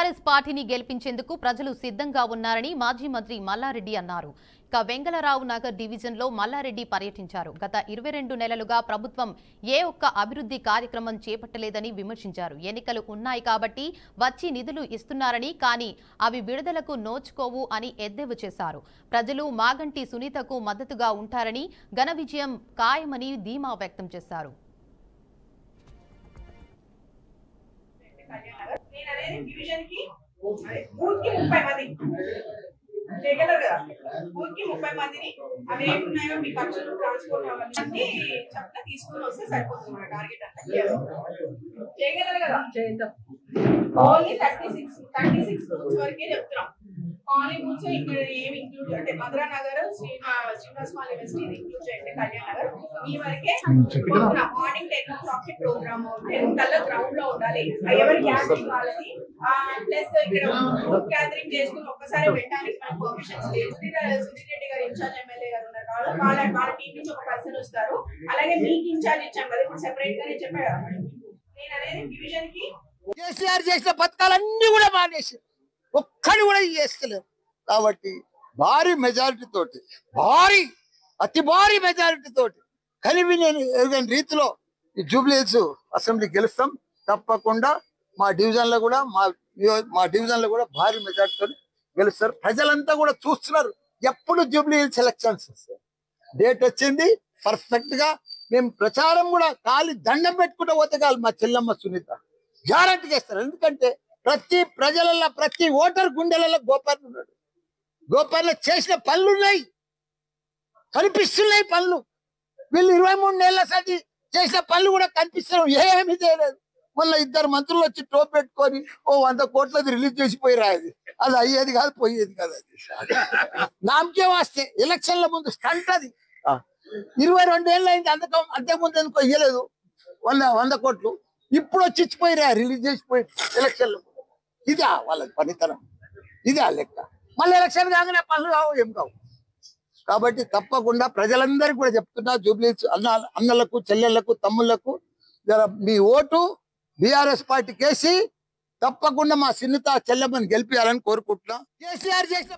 BRS పార్టీని గెలిపించేందుకు ప్రజలు సిద్ధంగా ఉన్నారని మాజీ మంత్రి మల్లారెడ్డి అన్నారు. ఇక వెంగళరావు నగర్ డివిజన్లో మల్లారెడ్డి పర్యటించారు. గత 22 నెలలుగా ప్రభుత్వం ఏ ఒక్క అభివృద్ధి కార్యక్రమం చేపట్టలేదని విమర్శించారు. ఎన్నికలు ఉన్నాయి కాబట్టి వచ్చి నిధులు ఇస్తున్నారని, కానీ అవి విడుదలకు నోచుకోవు అని ఎద్దేవా చేశారు. ప్రజలు మాగంటి సునీతకు మద్దతుగా ఉంటారని, ఘన విజయం ఖాయమని ధీమా వ్యక్తం చేశారు. డివిజన్ కి బూత్ కి 30 మంది చేయగలరు కదా. బూత్ కి 30 మందిని అవి ఏమున్నాయో మీ ఖర్చులు ట్రాన్స్పోర్ట్ అవన్నీ చెప్పిన తీసుకుని వస్తే సరిపోతుంది. మన టార్గెట్ అంతా చేయగలరు కదా. చేద్దాం. ఓన్లీ 36 బూత్స్ వరకే చెప్తున్నాం. కాలనీ బూత్స్ ఇక్కడ ఏమి ఇంక్లూడ్ అంటే Madhura Nagar, Srinivas colony west include చేయండి. కళ్యాణ్ నగర్ ఈ వరకే మార్నింగ్ 10 o'clock ప్రోగ్రామ్ 10 కల్లా గ్రౌండ్ లో ఉండాలి. ఎవరి గ్యాదరింగ్ వాళ్ళది. ప్లస్ ఇక్కడ గ్రూప్ గ్యాదరింగ్ చేసుకుని ఒక్కసారి పెట్టడానికి మనకు పర్మిషన్స్ లేదు. సుధీర్ రెడ్డి గారు ఇన్ఛార్జ్ ఎమ్మెల్యే గారు ఉన్నారు కాబట్టి వాళ్ళ టీం నుంచి ఒక పర్సన్ వస్తారు. అలాగే మీకు ఇన్ఛార్జ్ ఇచ్చాం కదా, ఇప్పుడు సెపరేట్ గానే చెప్పారు కదా. నేను అనేది డివిజన్ కి కేసీఆర్ చేసిన పథకాలన్నీ కూడా మానేసి ఒక్కడి కూడా చేస్తలేరు. కాబట్టి భారీ మెజారిటీ తోటి అతి భారీ మెజారిటీ తోటి కలిపి నేను ఎరుగని రీతిలో ఈ జూబ్లీహిల్స్ అసెంబ్లీ గెలుస్తాం. తప్పకుండా మా డివిజన్ లో కూడా భారీ మెజారిటీతో గెలుస్తారు. ప్రజలంతా కూడా చూస్తున్నారు ఎప్పుడు జూబ్లీహిల్స్ ఎలక్షన్స్ వస్తాయి. డేట్ వచ్చింది పర్ఫెక్ట్ గా. మేము ప్రచారం కూడా కాలి దండం పెట్టుకుంటూ పోతే కాదు మా చెల్లమ్మ సునీత గ్యారంటీ చేస్తారు. ఎందుకంటే ప్రతి ఓటర్ గుండెలలో గోపాల్ ఉన్నాడు. గోపాల్ చేసిన పనులు ఉన్నాయి, కనిపిస్తున్నాయి పనులు. వీళ్ళు 23 నెలల సాటి చేసిన పనులు కూడా కనిపిస్తున్నాయి. ఏమీ చేయలేదు. మళ్ళీ 2 మంత్రులు వచ్చి టోప్ పెట్టుకొని 100 కోట్లది రిలీజ్ చేసిపోయి అది అయ్యేది కాదు, పోయేది కాదు. అది నామకే వాస్తే ఎలక్షన్ల ముందు స్టంట్ అది. 22 ఏళ్ళు అయింది. అంతకుముందు ఎందుకో ఇయ్యలేదు 100 కోట్లు. ఇప్పుడు వచ్చి ఇచ్చిపోయిరా రిలీజ్ చేసిపోయి ఎలక్షన్లు. ఇదే వాళ్ళకి పనితనం, ఇదే ఆ లెక్క. మళ్ళీ ఎలక్షన్ కాగానే పనులు కావు, ఏం కావు. కాబట్టి తప్పకుండా ప్రజలందరికీ కూడా చెప్తున్నా, జూబ్లీహిల్స్ అన్నలకు, చెల్లెళ్లకు, తమ్ముళ్లకు మీ ఓటు బీఆర్ఎస్ పార్టీకి వేసి తప్పకుండా మా సునీత చెల్లెమ్మని గెలిపించాలని కోరుకుంటున్నా. కేసీఆర్ చేసిన